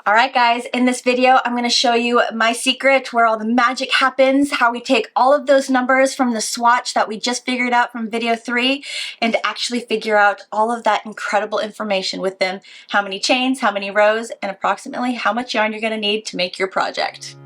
All right, guys, in this video, I'm going to show you my secret where all the magic happens, how we take all of those numbers from the swatch that we just figured out from video 3 and actually figure out all of that incredible information with them, how many chains, how many rows, and approximately how much yarn you're going to need to make your project.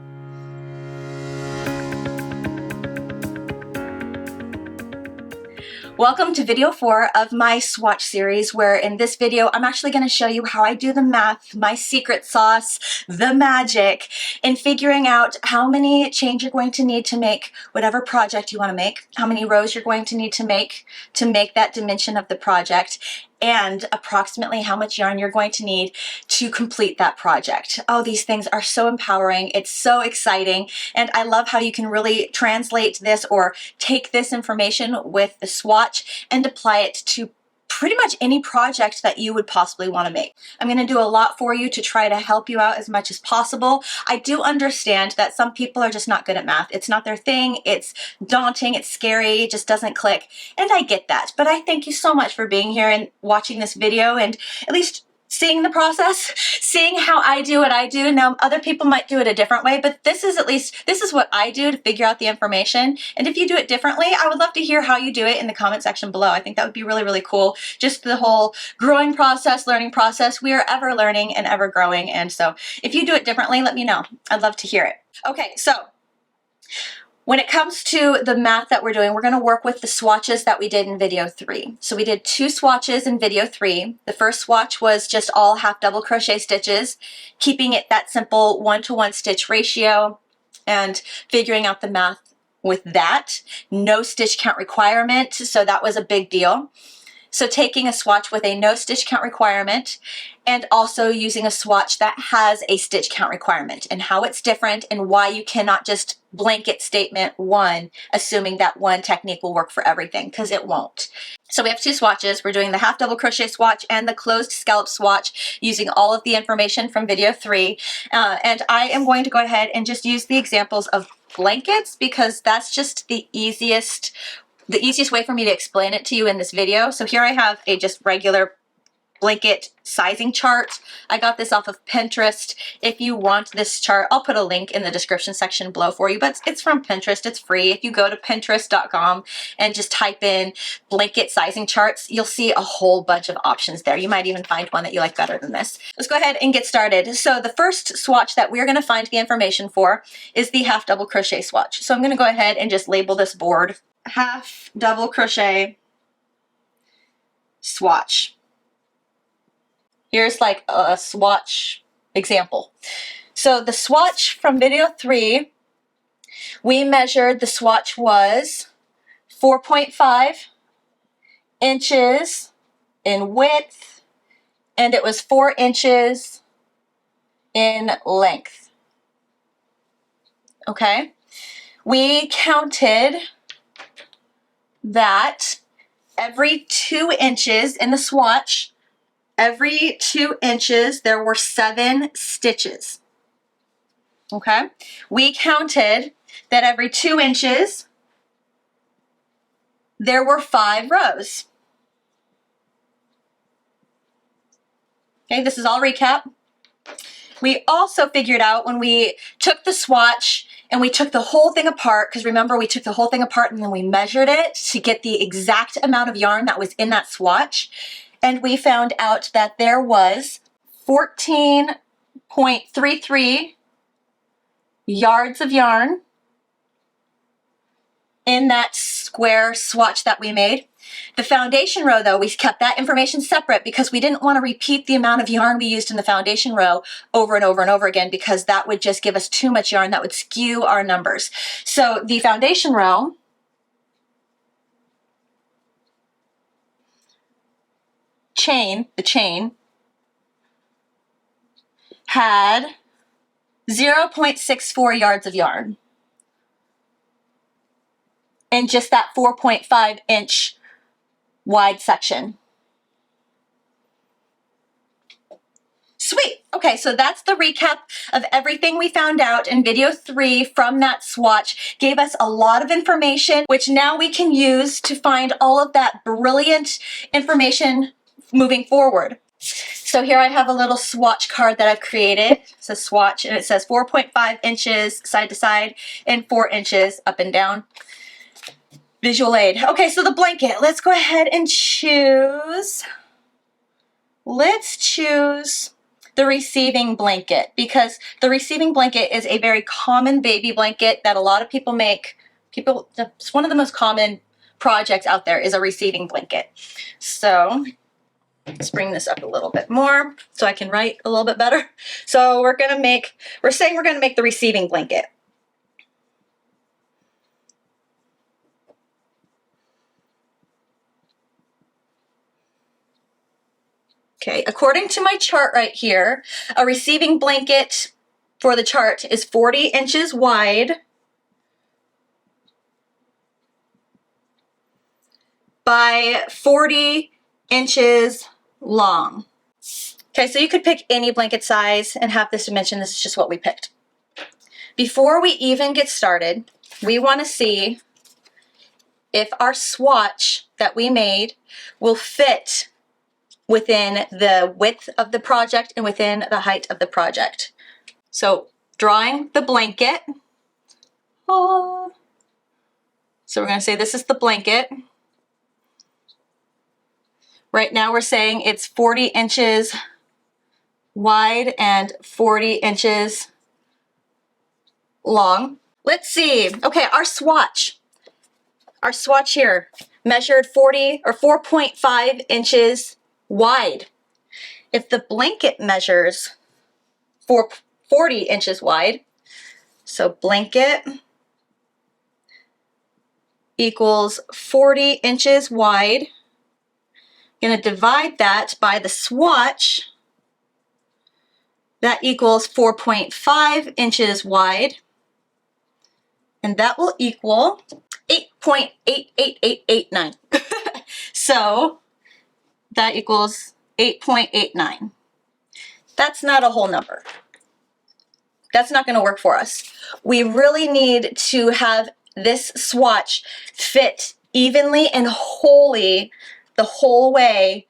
Welcome to video 4 of my swatch series, where in this video I'm actually going to show you how I do the math, my secret sauce, the magic, in figuring out how many chains you're going to need to make whatever project you want to make, how many rows you're going to need to make that dimension of the project, and approximately how much yarn you're going to need to complete that project. Oh, these things are so empowering. It's so exciting. And I love how you can really translate this or take this information with the swatch and apply it to pretty much any project that you would possibly want to make. I'm going to do a lot for you to try to help you out as much as possible. I do understand that some people are just not good at math. It's not their thing. It's daunting. It's scary. It just doesn't click. And I get that. But I thank you so much for being here and watching this video and at least seeing the process, seeing how I do what I do. Now, other people might do it a different way, but this is what I do to figure out the information. And if you do it differently, I would love to hear how you do it in the comment section below. I think that would be really, really cool. Just the whole growing process, learning process. We are ever learning and ever growing. And so if you do it differently, let me know. I'd love to hear it. Okay, so when it comes to the math that we're doing, we're going to work with the swatches that we did in video 3. So we did 2 swatches in video 3. The first swatch was just all half double crochet stitches, keeping it that simple 1-to-1 stitch ratio and figuring out the math with that. No stitch count requirement, so that was a big deal. So taking a swatch with a no stitch count requirement and also using a swatch that has a stitch count requirement and how it's different and why you cannot just blanket statement one, assuming that one technique will work for everything, because it won't. So we have 2 swatches. We're doing the half double crochet swatch and the closed scallop swatch using all of the information from video 3. And I am going to go ahead and just use the examples of blankets because that's just the easiest way for me to explain it to you in this video. So here I have a just regular blanket sizing chart. I got this off of Pinterest. If you want this chart, I'll put a link in the description section below for you, but it's from Pinterest. It's free. If you go to pinterest.com and just type in blanket sizing charts, you'll see a whole bunch of options there. You might even find one that you like better than this. Let's go ahead and get started. So the first swatch that we're going to find the information for is the half double crochet swatch. So I'm going to go ahead and just label this board half double crochet swatch. Here's like a swatch example. So the swatch from video 3, we measured the swatch was 4.5 inches in width, and it was 4 inches in length. Okay? We counted that every 2 inches in the swatch, every 2 inches, there were 7 stitches. Okay? We counted that every 2 inches, there were 5 rows. Okay, this is all recap. We also figured out when we took the swatch and we took the whole thing apart, because remember we took the whole thing apart and then we measured it to get the exact amount of yarn that was in that swatch. And we found out that there was 14.33 yards of yarn in that square swatch that we made. The foundation row, though, we kept that information separate because we didn't want to repeat the amount of yarn we used in the foundation row over and over and over again, because that would just give us too much yarn. That would skew our numbers. So the foundation row the chain had 0.64 yards of yarn in just that 4.5 inch wide section. Sweet. Okay, so that's the recap of everything we found out in video 3 from that swatch. Gave us a lot of information, which now we can use to find all of that brilliant information moving forward. So here I have a little swatch card that I've created. It says swatch, and it says 4.5 inches side to side and 4 inches up and down. Visual aid. Okay, so the blanket. Let's go ahead and choose. Let's choose the receiving blanket, because the receiving blanket is a very common baby blanket that a lot of people make. It's one of the most common projects out there is a receiving blanket. So let's bring this up a little bit more so I can write a little bit better. So we're saying we're gonna make the receiving blanket. Okay, according to my chart right here, a receiving blanket for the chart is 40 inches wide by 40 inches long. Okay, so you could pick any blanket size and have this dimension. This is just what we picked. Before we even get started, we want to see if our swatch that we made will fit within the width of the project and within the height of the project. So drawing the blanket. So we're going to say this is the blanket. Right now we're saying it's 40 inches wide and 40 inches long. Let's see. Okay, our swatch here measured 4.5 inches wide. If the blanket measures 40 inches wide, so blanket equals 40 inches wide. I'm going to divide that by the swatch. That equals 4.5 inches wide. And that will equal 8.88889. So that equals 8.89. That's not a whole number. That's not going to work for us. We really need to have this swatch fit evenly and wholly the whole way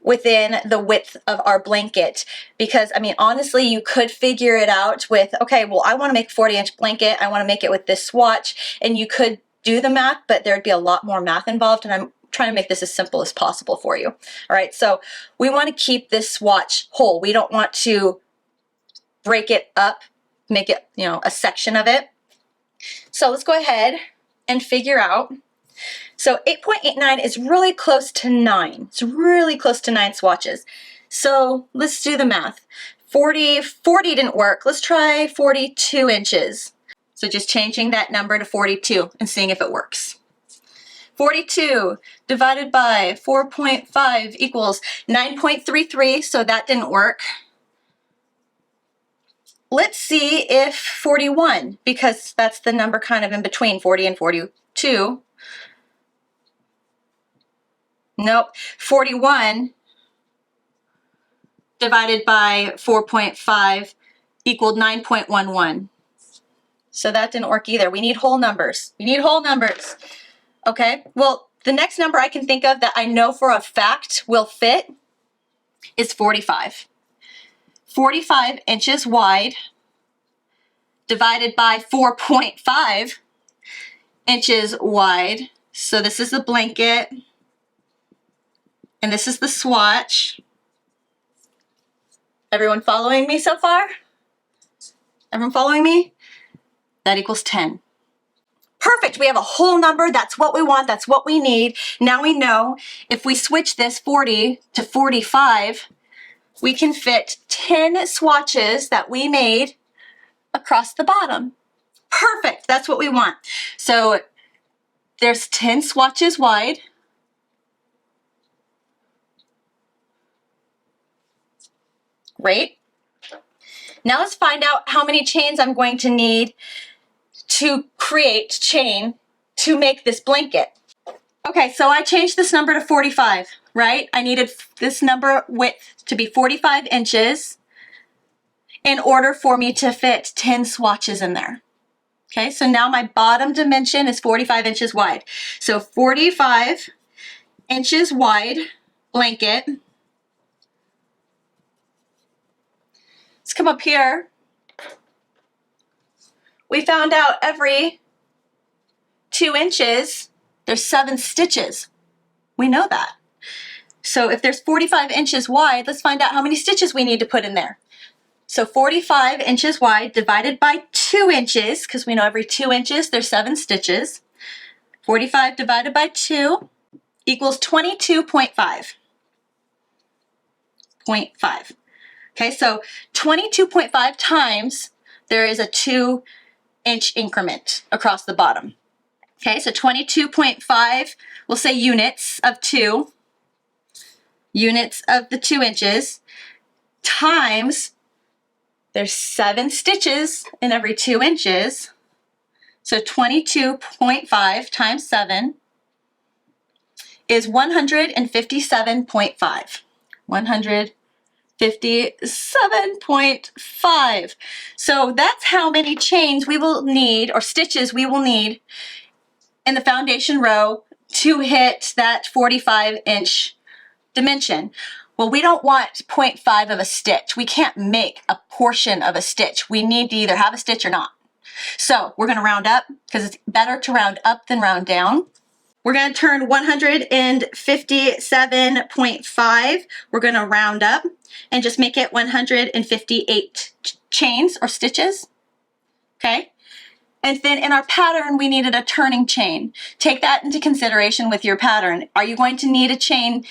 within the width of our blanket. Because, I mean, honestly, you could figure it out with, okay, well, I want to make a 40-inch blanket. I want to make it with this swatch. And you could do the math, but there'd be a lot more math involved. And I'm trying to make this as simple as possible for you. All right, so we want to keep this swatch whole. We don't want to break it up, make it, you know, a section of it. So let's go ahead and figure out. So 8.89 is really close to 9. It's really close to 9 swatches. So let's do the math. 40 didn't work. Let's try 42 inches. So just changing that number to 42 and seeing if it works. 42 divided by 4.5 equals 9.33, so that didn't work. Let's see if 41, because that's the number kind of in between 40 and 42. Nope, 41 divided by 4.5 equaled 9.11. So that didn't work either. We need whole numbers. We need whole numbers. Okay, well, the next number I can think of that I know for a fact will fit is 45. 45 inches wide divided by 4.5 inches wide. So this is the blanket. And this is the swatch. Everyone following me so far? Everyone following me? That equals 10. Perfect, we have a whole number. That's what we want, that's what we need. Now we know if we switch this 40 to 45, we can fit 10 swatches that we made across the bottom. Perfect, that's what we want. So there's 10 swatches wide. Great. Now let's find out how many chains I'm going to need to create chain to make this blanket. Okay, so I changed this number to 45, right? I needed this number width to be 45 inches in order for me to fit 10 swatches in there. Okay, so now my bottom dimension is 45 inches wide. So 45 inches wide blanket let's come up here. We found out every 2 inches, there's 7 stitches. We know that. So if there's 45 inches wide, let's find out how many stitches we need to put in there. So 45 inches wide divided by 2 inches, because we know every 2 inches there's 7 stitches. 45 divided by 2 equals 22.5. 0.5. Okay, so 22.5 times there is a 2-inch increment across the bottom. Okay, so 22.5, we'll say units of 2, units of the 2 inches, times there's 7 stitches in every 2 inches. So 22.5 times 7 is 157.5. 157.5. So that's how many chains we will need, or stitches we will need, in the foundation row to hit that 45-inch dimension. Well, we don't want 0.5 of a stitch. We can't make a portion of a stitch. We need to either have a stitch or not. So we're going to round up, because it's better to round up than round down. We're going to turn 157.5. We're going to round up and just make it 158 chains or stitches. Okay? And then in our pattern, we needed a turning chain. Take that into consideration with your pattern. Are you going to need a chain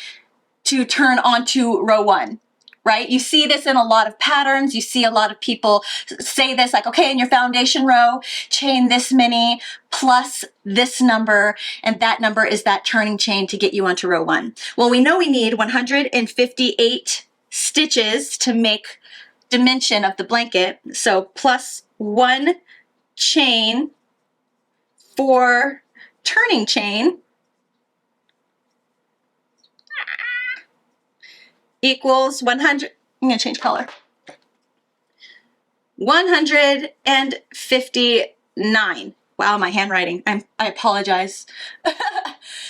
to turn onto row 1? Right? You see this in a lot of patterns. You see a lot of people say this, like, okay, in your foundation row, chain this many plus this number, and that number is that turning chain to get you onto row 1. Well, we know we need 158 stitches to make dimension of the blanket. So plus 1 chain for turning chain equals 100, I'm going to change color, 159. Wow, my handwriting, I apologize.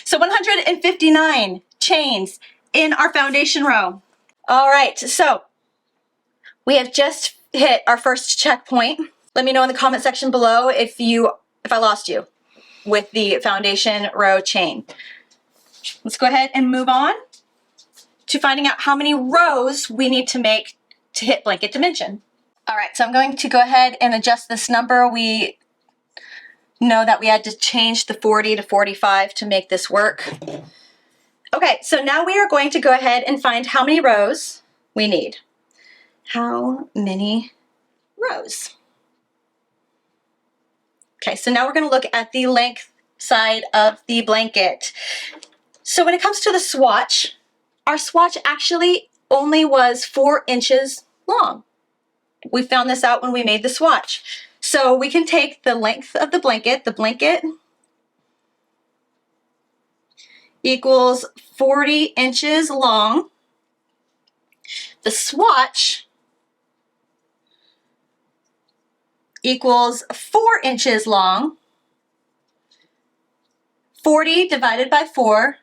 So 159 chains in our foundation row. All right, so we have just hit our first checkpoint. Let me know in the comment section below if I lost you with the foundation row chain. Let's go ahead and move on to finding out how many rows we need to make to hit blanket dimension. All right, so I'm going to go ahead and adjust this number. We know that we had to change the 40 to 45 to make this work. Okay, so now we are going to go ahead and find how many rows we need. How many rows? Okay, so now we're going to look at the length side of the blanket. So when it comes to the swatch, our swatch actually only was 4 inches long. We found this out when we made the swatch. So we can take the length of the blanket equals 40 inches long. The swatch equals 4 inches long. 40 divided by 4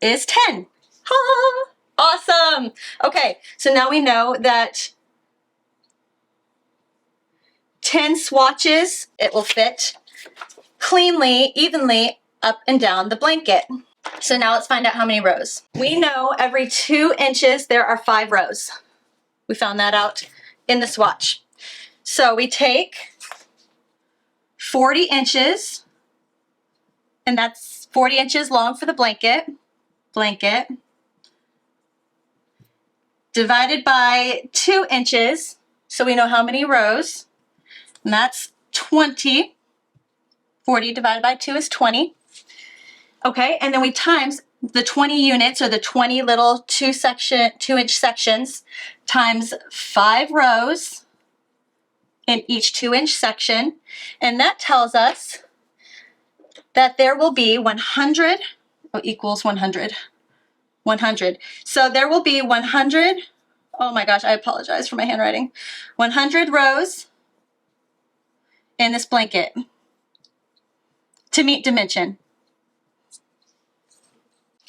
is 10. Ha! Awesome! Okay, so now we know that 10 swatches, it will fit cleanly, evenly up and down the blanket. So now let's find out how many rows. We know every 2 inches there are 5 rows. We found that out in the swatch. So we take 40 inches, and that's 40 inches long for the blanket, divided by 2 inches, so we know how many rows, and that's 20. 40 divided by 2 is 20. Okay, and then we times the 20 units, or the 20 little 2-inch sections, times 5 rows in each 2-inch section, and that tells us that there will be 100, equals 100. 100. So there will be 100, oh my gosh, I apologize for my handwriting, 100 rows in this blanket to meet dimension.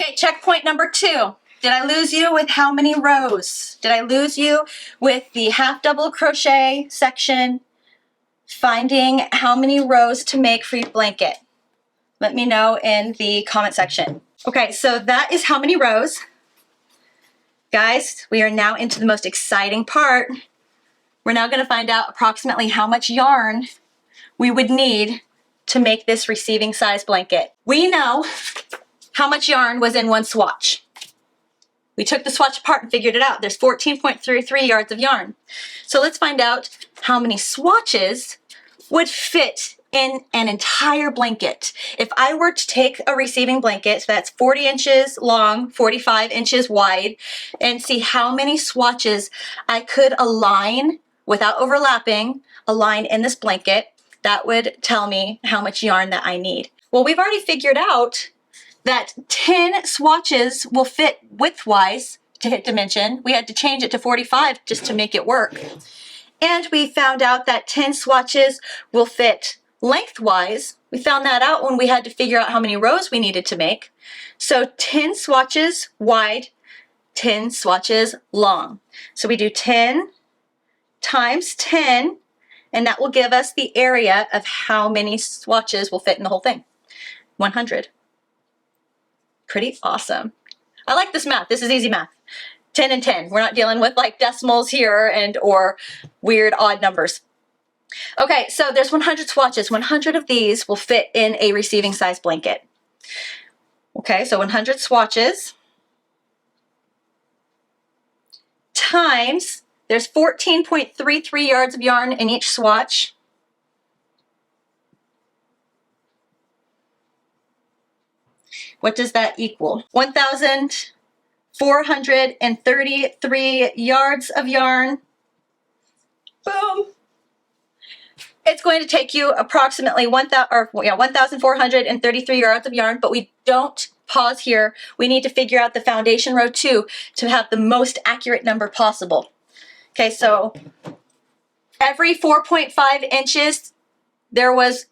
Okay, checkpoint number 2. Did I lose you with how many rows? Did I lose you with the half double crochet section, finding how many rows to make for your blanket? Let me know in the comment section. Okay, so that is how many rows. Guys, we are now into the most exciting part. We're now gonna find out approximately how much yarn we would need to make this receiving size blanket. We know how much yarn was in one swatch. We took the swatch apart and figured it out. There's 14.33 yards of yarn. So let's find out how many swatches would fit in an entire blanket. If I were to take a receiving blanket that's 40 inches long, 45 inches wide, and see how many swatches I could align without overlapping, align in this blanket, that would tell me how much yarn that I need. Well, we've already figured out that 10 swatches will fit widthwise to hit dimension. We had to change it to 45 just to make it work. And we found out that 10 swatches will fit lengthwise. We found that out when we had to figure out how many rows we needed to make. So 10 swatches wide, 10 swatches long. So we do 10 times 10, and that will give us the area of how many swatches will fit in the whole thing. 100. Pretty awesome. I like this math. This is easy math. 10 and 10. We're not dealing with like decimals here and or weird odd numbers. Okay, so there's 100 swatches. 100 of these will fit in a receiving size blanket. Okay, so 100 swatches times, there's 14.33 yards of yarn in each swatch. What does that equal? 1,433 yards of yarn. Boom. It's going to take you approximately 1,433 yards of yarn, but we don't pause here. We need to figure out the foundation row too to have the most accurate number possible. Okay, so every 4.5 inches, there was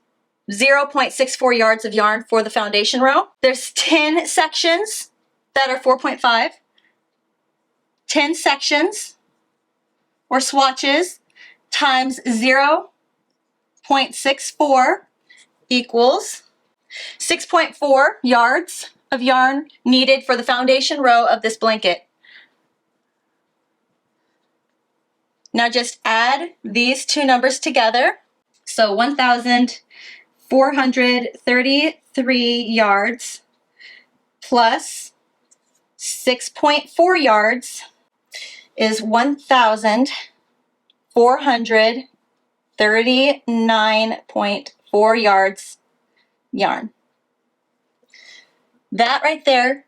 0.64 yards of yarn for the foundation row. There's 10 sections that are 4.5. 10 sections or swatches times 0.64 equals 6.4 yards of yarn needed for the foundation row of this blanket. Now just add these two numbers together. So 1,433 yards plus 6.4 yards is 1,439.4 yards yarn. That right there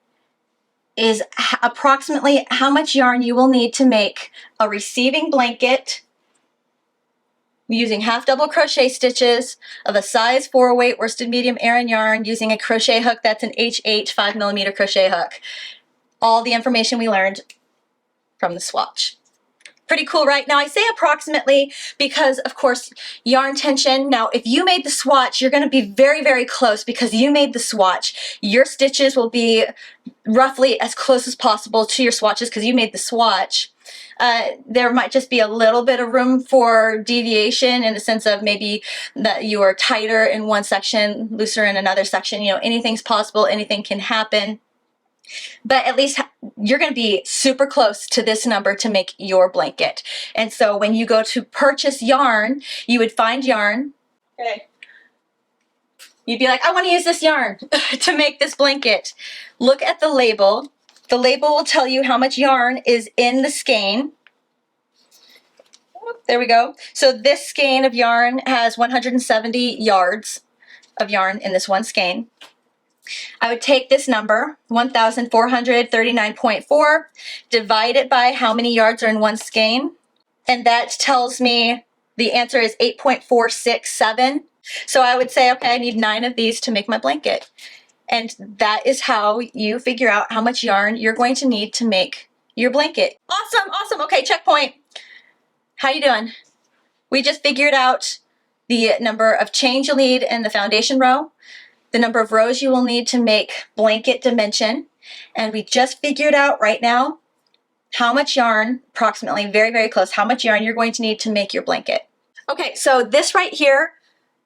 is approximately how much yarn you will need to make a receiving blanket using half double crochet stitches of a size 4 weight worsted medium Aran yarn using a crochet hook that's an H8 5mm crochet hook. All the information we learned from the swatch. Pretty cool, right? Now I say approximately because of course yarn tension. Now if you made the swatch, you're going to be very, very close because you made the swatch. Your stitches will be roughly as close as possible to your swatches because you made the swatch. There might just be a little bit of room for deviation in the sense of maybe that you are tighter in one section, looser in another section. You know, anything's possible, anything can happen. But at least you're going to be super close to this number to make your blanket. And so when you go to purchase yarn, you would find yarn. Okay. You'd be like, I want to use this yarn to make this blanket. Look at the label. The label will tell you how much yarn is in the skein. There we go. So this skein of yarn has 170 yards of yarn in this one skein. I would take this number, 1,439.4, divide it by how many yards are in one skein, and that tells me the answer is 8.467. So I would say, okay, I need 9 of these to make my blanket. And that is how you figure out how much yarn you're going to need to make your blanket. Awesome, awesome. Okay, checkpoint. How you doing? We just figured out the number of chains you'll need in the foundation row, the number of rows you will need to make blanket dimension, And we just figured out right now how much yarn, approximately, very, very close, how much yarn you're going to need to make your blanket. Okay, so this right here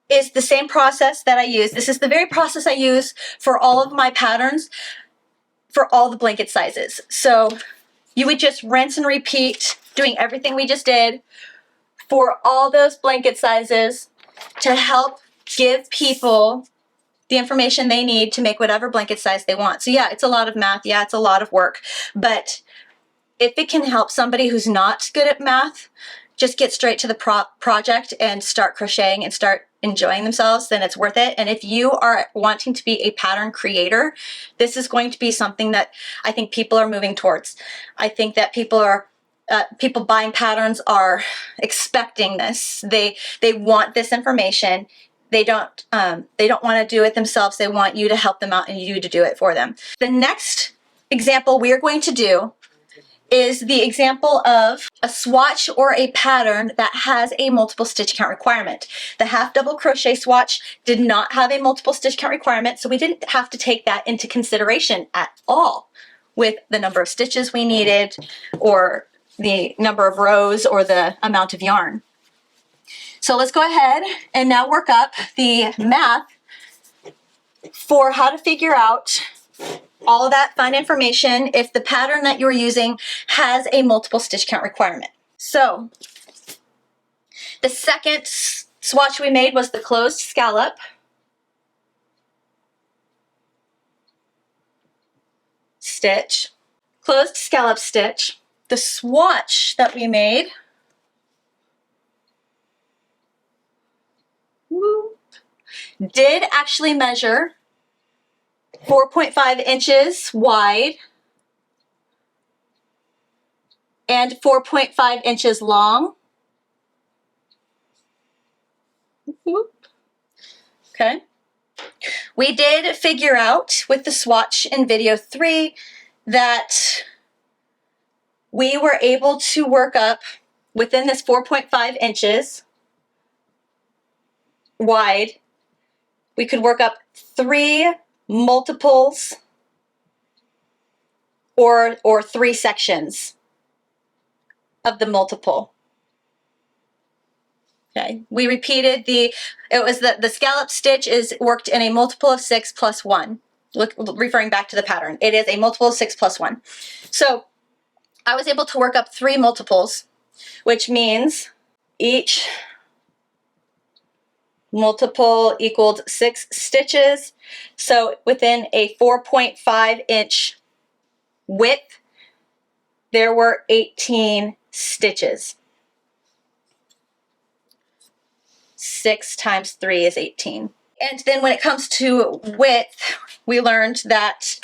is the same process that I use. This is the very process I use for all of my patterns, for all the blanket sizes. So you would just rinse and repeat, doing everything we just did for all those blanket sizes to help give people the information they need to make whatever blanket size they want. So yeah, it's a lot of math. Yeah, it's a lot of work. But if it can help somebody who's not good at math just get straight to the project and start crocheting and start enjoying themselves, then it's worth it. And if you are wanting to be a pattern creator, this is going to be something that I think people are moving towards. I think that people buying patterns are expecting this. They want this information. They don't want to do it themselves. They want you to help them out and you to do it for them. The next example we're going to do is the example of a swatch or a pattern that has a multiple stitch count requirement. The half double crochet swatch did not have a multiple stitch count requirement, so we didn't have to take that into consideration at all with the number of stitches we needed or the number of rows or the amount of yarn. So let's go ahead and now work up the math for how to figure out all of that fun information if the pattern that you're using has a multiple stitch count requirement. So the second swatch we made was the closed scallop. Stitch, closed scallop stitch. The swatch that we made did actually measure 4.5 inches wide and 4.5 inches long. Okay. We did figure out with the swatch in video 3 that we were able to work up within this 4.5 inches wide. We could work up 3 multiples or 3 sections of the multiple. Okay, we repeated the scallop stitch is worked in a multiple of 6 plus 1. Referring back to the pattern, it is a multiple of 6 plus 1. So I was able to work up 3 multiples, which means each multiple equaled 6 stitches. So within a 4.5 inch width, there were 18 stitches. 6 times 3 is 18. And then when it comes to width, we learned that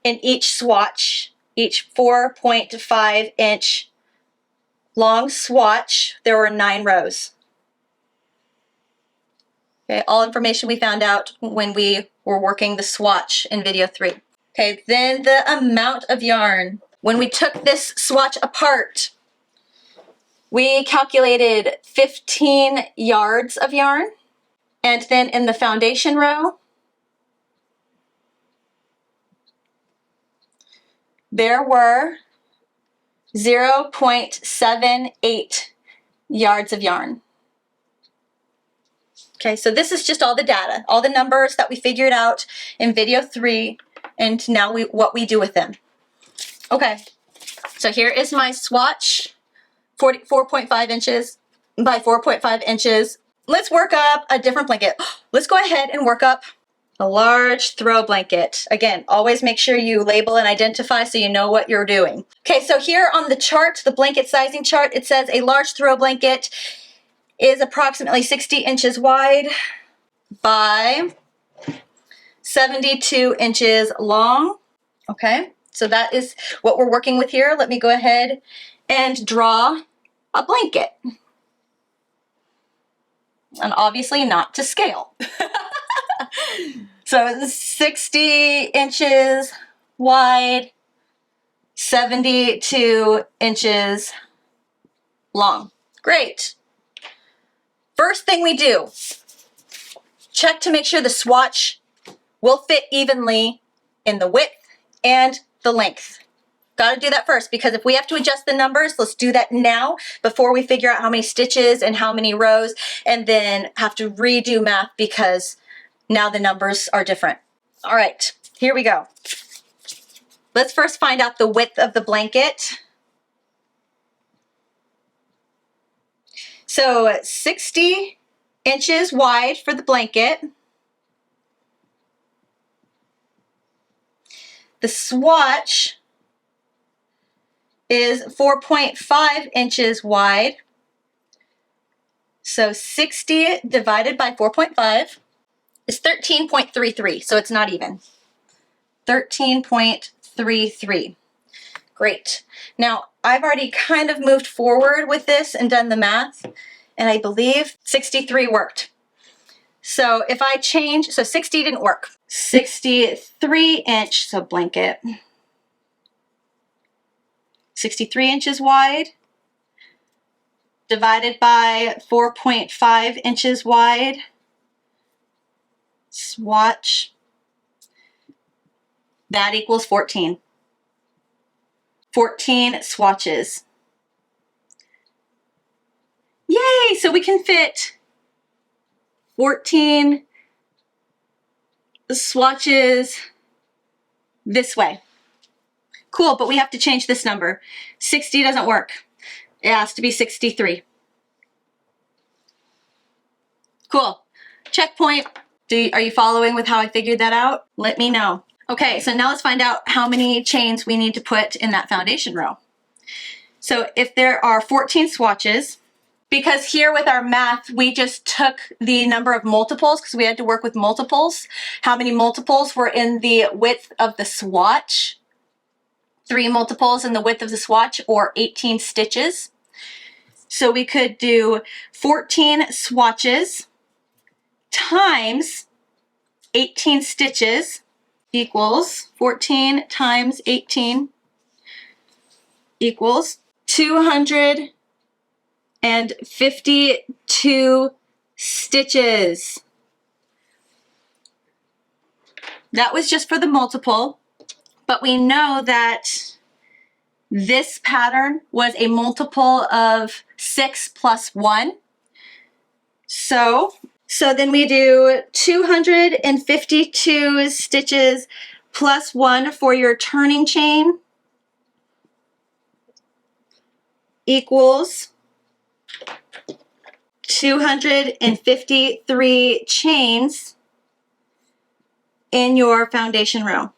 in each swatch, each 4.5 inch long swatch, there were 9 rows. Okay, all information we found out when we were working the swatch in video 3. Okay, then the amount of yarn. When we took this swatch apart, we calculated 15 yards of yarn. And then in the foundation row, there were 0.78 yards of yarn. Okay, so this is just all the data, all the numbers that we figured out in video 3, and now what we do with them. Okay, so here is my swatch, 4.5 inches by 4.5 inches. Let's work up a different blanket. Let's go ahead and work up a large throw blanket. Again, always make sure you label and identify so you know what you're doing. Okay, so here on the chart, the blanket sizing chart, it says a large throw blanket is approximately 60 inches wide by 72 inches long. Okay, so that is what we're working with here. Let me go ahead and draw a blanket. And obviously not to scale. So 60 inches wide, 72 inches long. Great. First thing we do, check to make sure the swatch will fit evenly in the width and the length. Got to do that first, because if we have to adjust the numbers, let's do that now before we figure out how many stitches and how many rows, and then have to redo math because now the numbers are different. All right, here we go. Let's first find out the width of the blanket. So 60 inches wide for the blanket. The swatch is 4.5 inches wide. So 60 divided by 4.5 is 13.33, so it's not even. 13.33. Great. Now, I've already kind of moved forward with this and done the math, and I believe 63 worked. So if I change, so 60 didn't work. 63 inch, so blanket. 63 inches wide divided by 4.5 inches wide. Swatch. That equals 14. 14 swatches. Yay! So we can fit 14 swatches this way. Cool, but we have to change this number. 60 doesn't work. It has to be 63. Cool. Checkpoint. Are you following with how I figured that out? Let me know. Okay, so now let's find out how many chains we need to put in that foundation row. So if there are 14 swatches, because here with our math, we just took the number of multiples because we had to work with multiples. How many multiples were in the width of the swatch? 3 multiples in the width of the swatch, or 18 stitches. So we could do 14 swatches times 18 stitches equals 14 times 18 equals 252 stitches. That was just for the multiple, but we know that this pattern was a multiple of 6 plus 1. So then we do 252 stitches plus 1 for your turning chain equals 253 chains in your foundation row.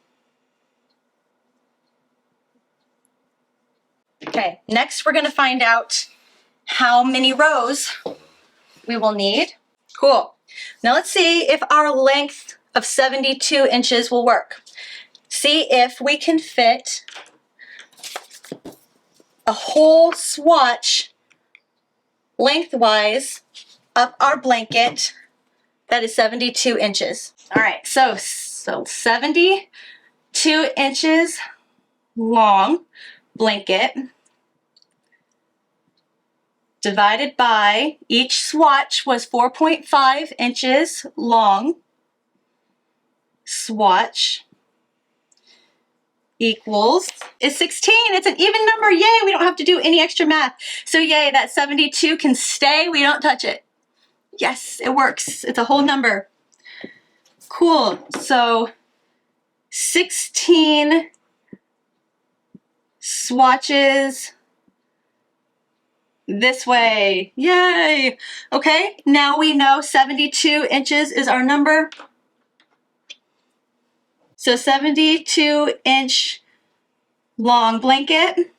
Okay, next we're going to find out how many rows we will need. Cool. Now let's see if our length of 72 inches will work. See if we can fit a whole swatch lengthwise up our blanket that is 72 inches. All right, so 72 inches long blanket divided by, each swatch was 4.5 inches long, swatch equals is 16. It's an even number. Yay, we don't have to do any extra math. So yay, that 72 can stay. We don't touch it. Yes, it works. It's a whole number. Cool. So 16 swatches this way. Yay. Okay, now we know 72 inches is our number. So 72 inch long blanket.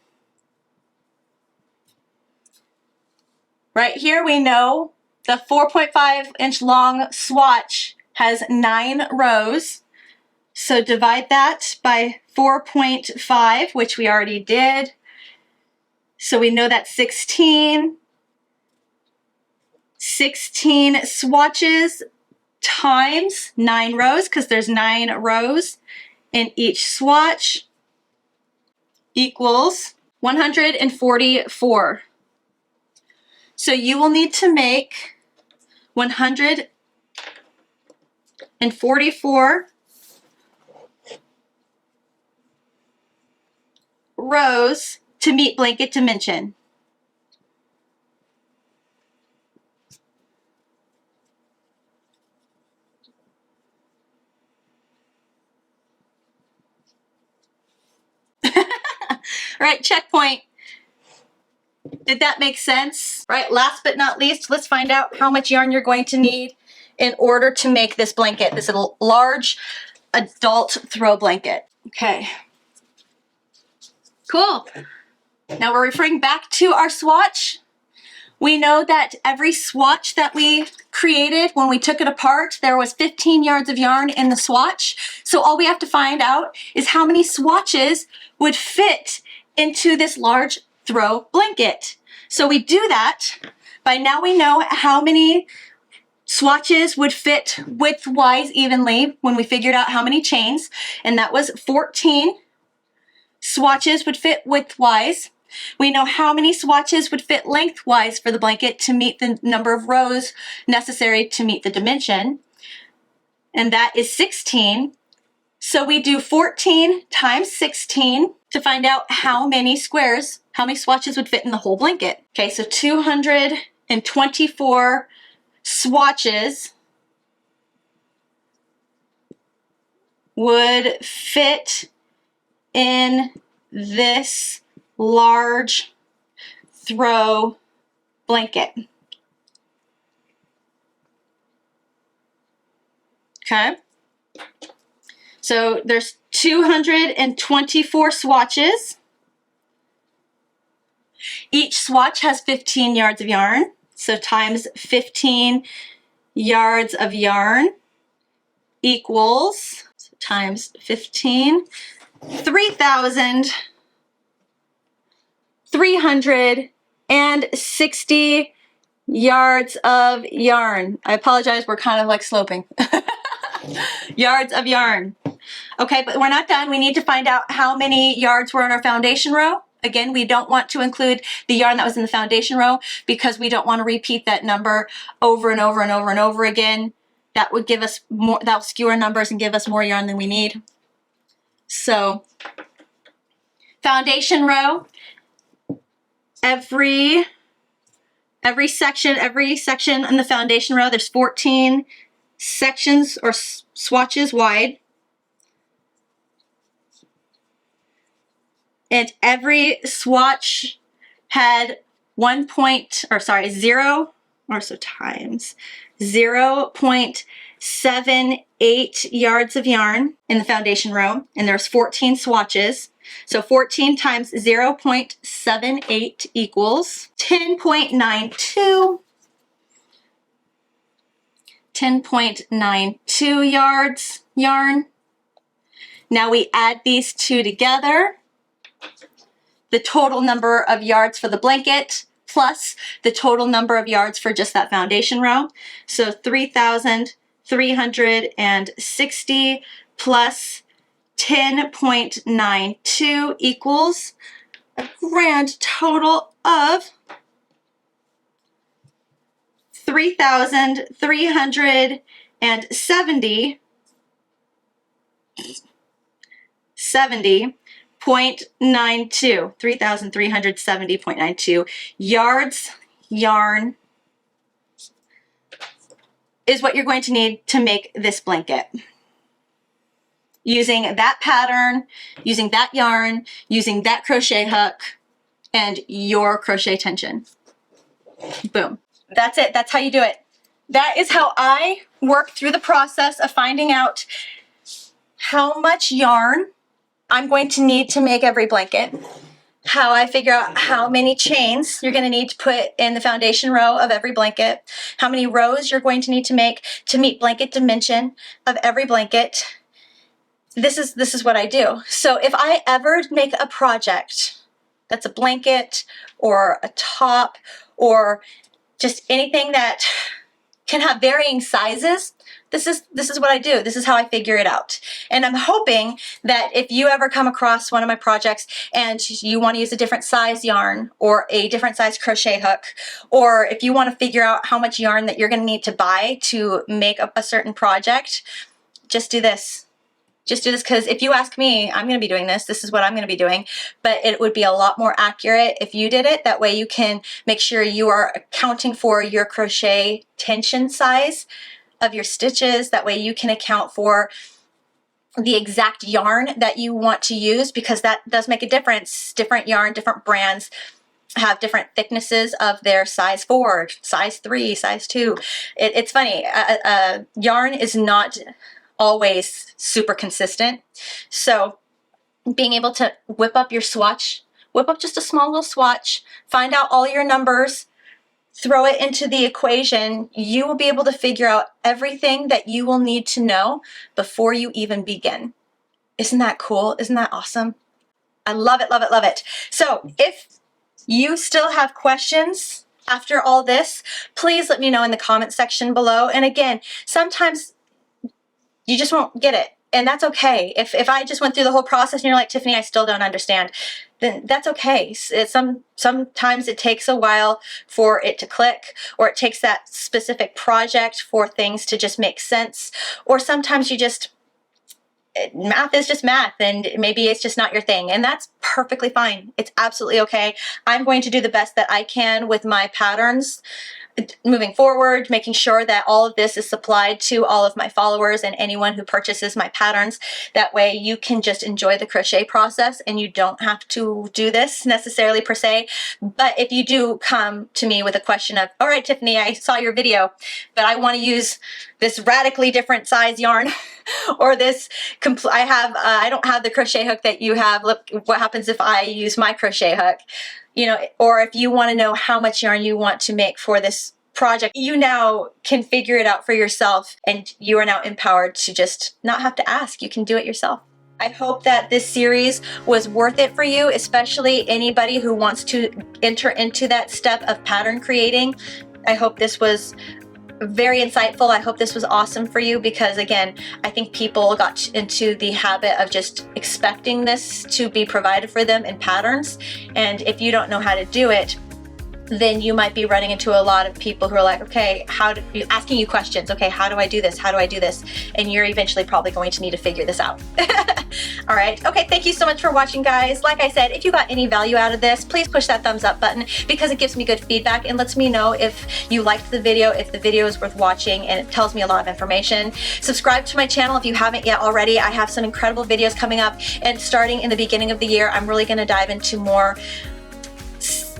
Right here we know the 4.5 inch long swatch has 9 rows. So divide that by 4.5, which we already did. So we know that's 16. 16 swatches times 9 rows, because there's 9 rows in each swatch, equals 144. So you will need to make 144 rows to meet blanket dimension. All right, checkpoint. Did that make sense? Right, last but not least, let's find out how much yarn you're going to need in order to make this blanket, this little large adult throw blanket. Okay. Cool. Now we're referring back to our swatch. We know that every swatch that we created, when we took it apart, there was 15 yards of yarn in the swatch. So all we have to find out is how many swatches would fit into this large throw blanket. So we do that by now we know how many swatches would fit width-wise evenly when we figured out how many chains, and that was 14 swatches would fit width-wise. We know how many swatches would fit lengthwise for the blanket to meet the number of rows necessary to meet the dimension, and that is 16. So we do 14 times 16 to find out how many squares, how many swatches would fit in the whole blanket. Okay, so 224 swatches would fit in this large throw blanket. Okay. So there's 224 swatches. Each swatch has 15 yards of yarn. So times 15 yards of yarn equals, so times 15, 3,360 yards of yarn. I apologize, we're kind of like sloping. Yards of yarn. Okay, but we're not done. We need to find out how many yards were in our foundation row. Again, we don't want to include the yarn that was in the foundation row because we don't want to repeat that number over and over and over and over again. That would give us more, that will skew our numbers and give us more yarn than we need. So, foundation row, every section in the foundation row, there's 14 sections or swatches wide. And every swatch had 0.78 yards of yarn in the foundation row, and there's 14 swatches. So 14 times 0.78 equals 10.92. 10.92 yards yarn. Now we add these two together. The total number of yards for the blanket plus the total number of yards for just that foundation row. So 3,360 plus 10.92 equals a grand total of 3,370 3,370.92 yards yarn is what you're going to need to make this blanket. Using that pattern, using that yarn, using that crochet hook, and your crochet tension. Boom. That's it. That's how you do it. That is how I work through the process of finding out how much yarn I'm going to need to make every blanket, how I figure out how many chains you're going to need to put in the foundation row of every blanket, how many rows you're going to need to make to meet blanket dimension of every blanket. This is what I do. So if I ever make a project that's a blanket or a top or just anything that can have varying sizes, this is what I do. This is how I figure it out. And I'm hoping that if you ever come across one of my projects and you want to use a different size yarn or a different size crochet hook, or if you want to figure out how much yarn that you're going to need to buy to make up a certain project, just do this. Just do this because if you ask me, I'm going to be doing this. This is what I'm going to be doing. But it would be a lot more accurate if you did it. That way you can make sure you are accounting for your crochet tension size of your stitches. That way you can account for the exact yarn that you want to use, because that does make a difference. Different yarn, different brands have different thicknesses of their size 4, size 3, size 2. It's funny. Yarn is not always super consistent. So being able to whip up your swatch, whip up just a small little swatch, find out all your numbers, throw it into the equation, you will be able to figure out everything that you will need to know before you even begin. Isn't that cool? Isn't that awesome? I love it, love it, love it. So if you still have questions after all this, please let me know in the comment section below. And again, sometimes you just won't get it, and that's okay. If I just went through the whole process and you're like, Tiffany, I still don't understand, then that's okay. Sometimes it takes a while for it to click, or it takes that specific project for things to just make sense, or sometimes math is just math, and maybe it's just not your thing, and that's perfectly fine. It's absolutely okay. I'm going to do the best that I can with my patterns moving forward, making sure that all of this is supplied to all of my followers and anyone who purchases my patterns. That way you can just enjoy the crochet process and you don't have to do this necessarily per se. But if you do come to me with a question of, all right, Tiffany, I saw your video, but I want to use this radically different size yarn or this, I don't have the crochet hook that you have. Look, what happens if I use my crochet hook? You know, or if you want to know how much yarn you want to make for this project, you now can figure it out for yourself, and you are now empowered to just not have to ask. You can do it yourself. I hope that this series was worth it for you, especially anybody who wants to enter into that step of pattern creating. I hope this was very insightful. I hope this was awesome for you, because again, I think people got into the habit of just expecting this to be provided for them in patterns, and if you don't know how to do it, then you might be running into a lot of people who are like, okay, asking you questions. Okay, how do I do this? How do I do this? And you're eventually probably going to need to figure this out. All right. Okay, thank you so much for watching, guys. Like I said, if you got any value out of this, please push that thumbs up button, because it gives me good feedback and lets me know if you liked the video, if the video is worth watching, and it tells me a lot of information. Subscribe to my channel if you haven't yet already. I have some incredible videos coming up, and starting in the beginning of the year, I'm really going to dive into more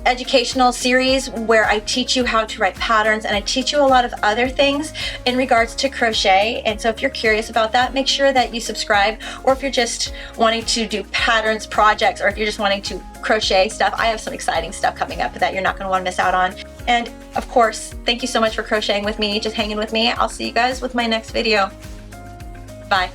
educational series where I teach you how to write patterns, and I teach you a lot of other things in regards to crochet. And so if you're curious about that, make sure that you subscribe. Or if you're just wanting to do patterns projects, or if you're just wanting to crochet stuff, I have some exciting stuff coming up that you're not going to want to miss out on. And of course, thank you so much for crocheting with me, just hanging with me. I'll see you guys with my next video. Bye.